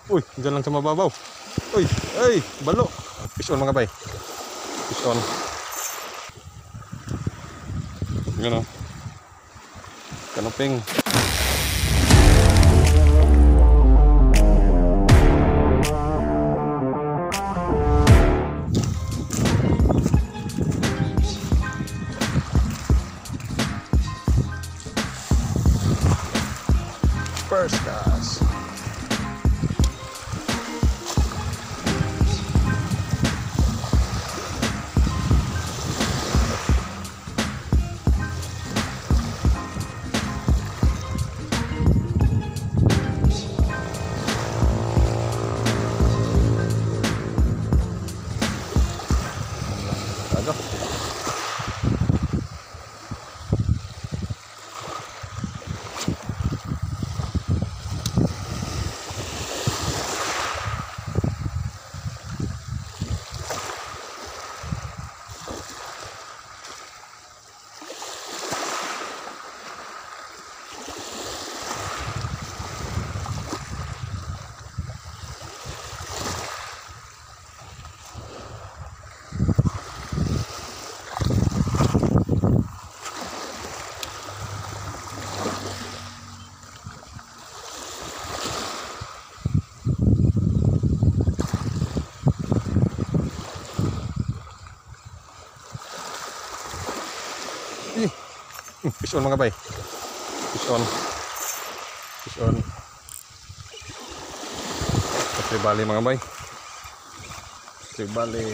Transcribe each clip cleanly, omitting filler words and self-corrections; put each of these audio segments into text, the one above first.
Uy, dyan lang sa mababaw. Uy, ay, balo. Fish on mga bay. Fish on. Yun o. Kanuping. First cast. Agak. Fish on mga bay. Fish on. Fish on. Tribali mga bay. Tribali.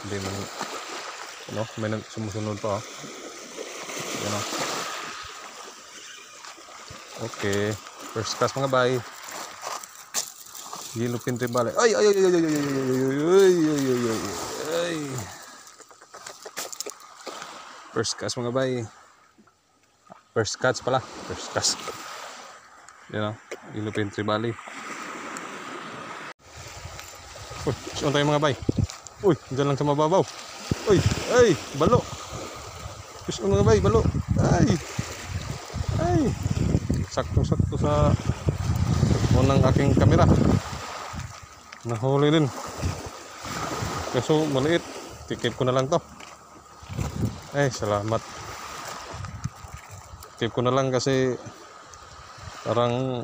Hindi man ano, may sumusunod pa. Yan o. Okay. First cast mga bay. Gilupin tribali. Ay ay ay ay ay ay ay ay. Ay. First cast mga bay. First catch pala. First cast. Yan o. Gilupin tribali. Uy, saan tayo mga bay? Uy, dyan lang sa mababaw. Uy, ay, balo. Saan mga bay, balo. Ay. Ay. Sakto-sakto sa unang aking kamera. Nahuli din. Kaso maliit. Tikip ko na lang to. Ay, salamat. Tikip ko na lang kasi parang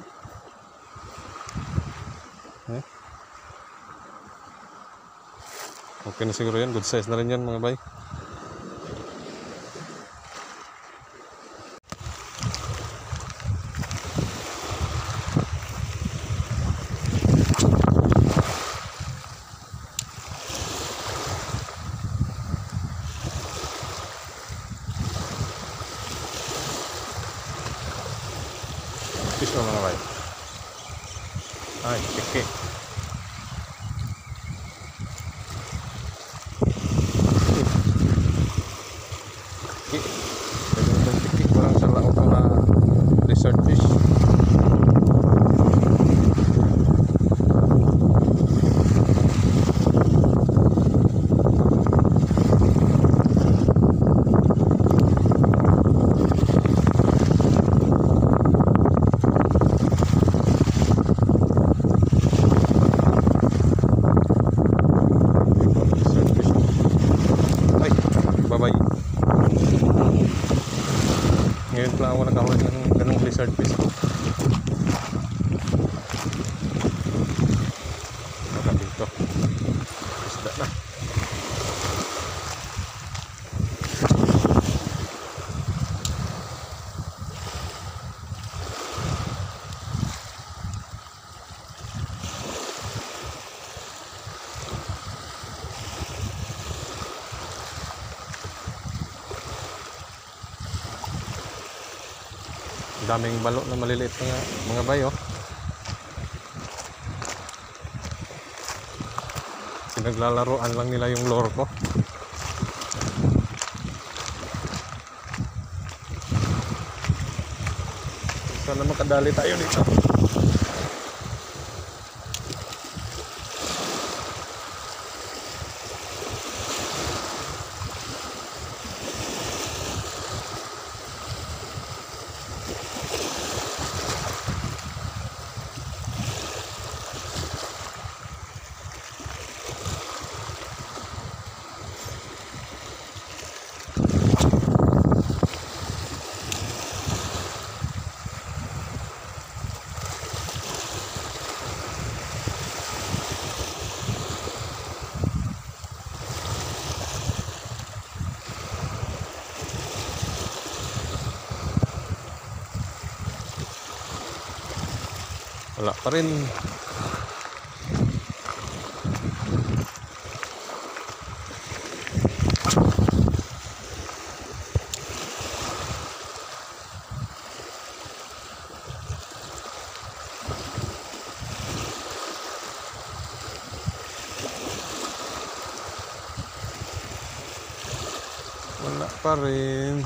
okay na siguro yan. Good size na rin yan mga bay. Fish on mga bay. Ay, keke. Parang sa laot na lizard fish. Ay, bye-bye. Ngayon lang ako nakahuli ng ganong lizard fish. Baka dito. Isda na. Daming balo na maliliit mga bay oh. Pinaglalaroan lang nila yung lure ko. Sana makadali tayo dito. Wala pa rin. Wala pa rin.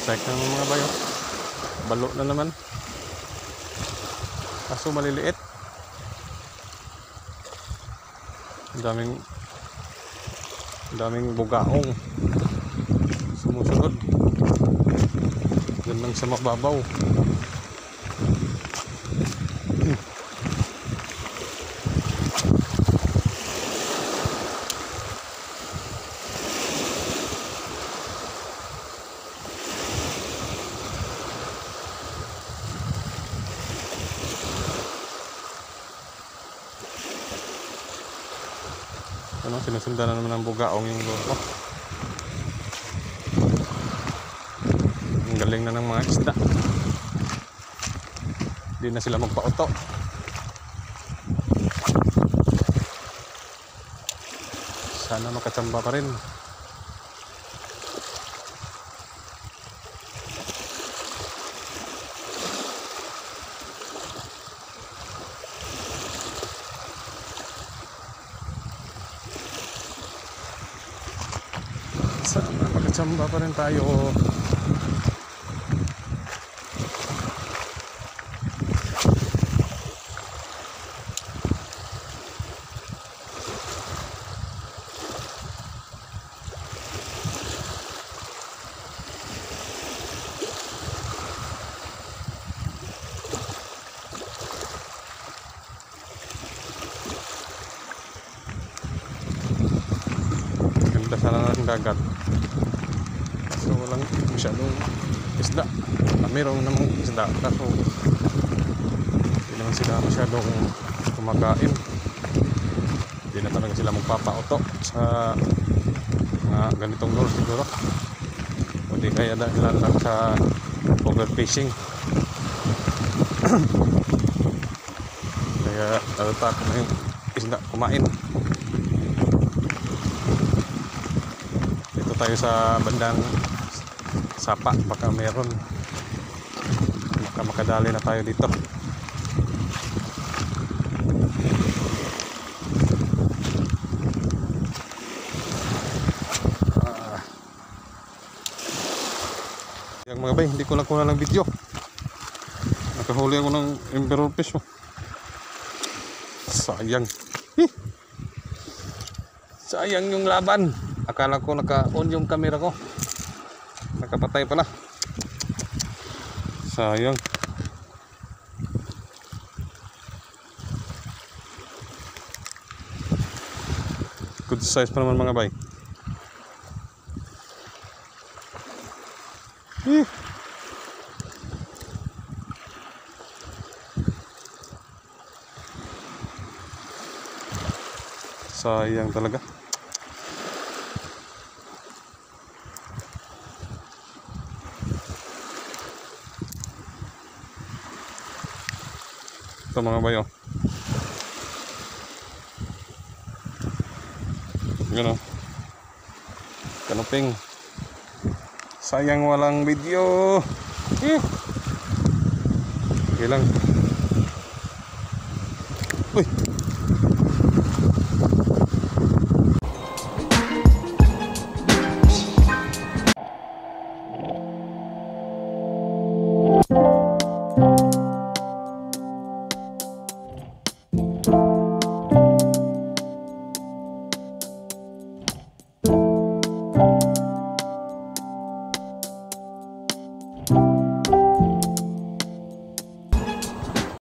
Strike na mga bayo. Balo na naman. Kaso maliliit. Daming bugaong sumusunod. Yan lang sa mababaw. Ano, sinusundan na naman ng bugaong yung lolo. Ang galing na ng mga isda. Hindi na sila magpauto. Sana makachamba pa rin. Sana makachamba pa rin tayo. Ganda sana ng dagat. So walang masyadong isda. Mayroon namang isda kaso hindi naman sila masyadong kumakain. Hindi na talaga sila magpapauto sa mga ganitong lure siguro. O di kaya dahil lang sa overfishing. Kaya natatakot na yung isda kumain. Dito tayo sa bandang Sapa, baka meron, baka makadali na tayo dito. Yung mga bay, hindi ko lang kuha ng video. Nakahuli ako ng emperor fish. Sayang. Sayang yung laban. Akala ko naka-on yung camera ko. Nakapatay pala. Sayang. Good size pa naman mga bay. Sayang talaga. Ito mga bayo. Gano. Kanuping. Sayang walang video. Okay lang. Uy.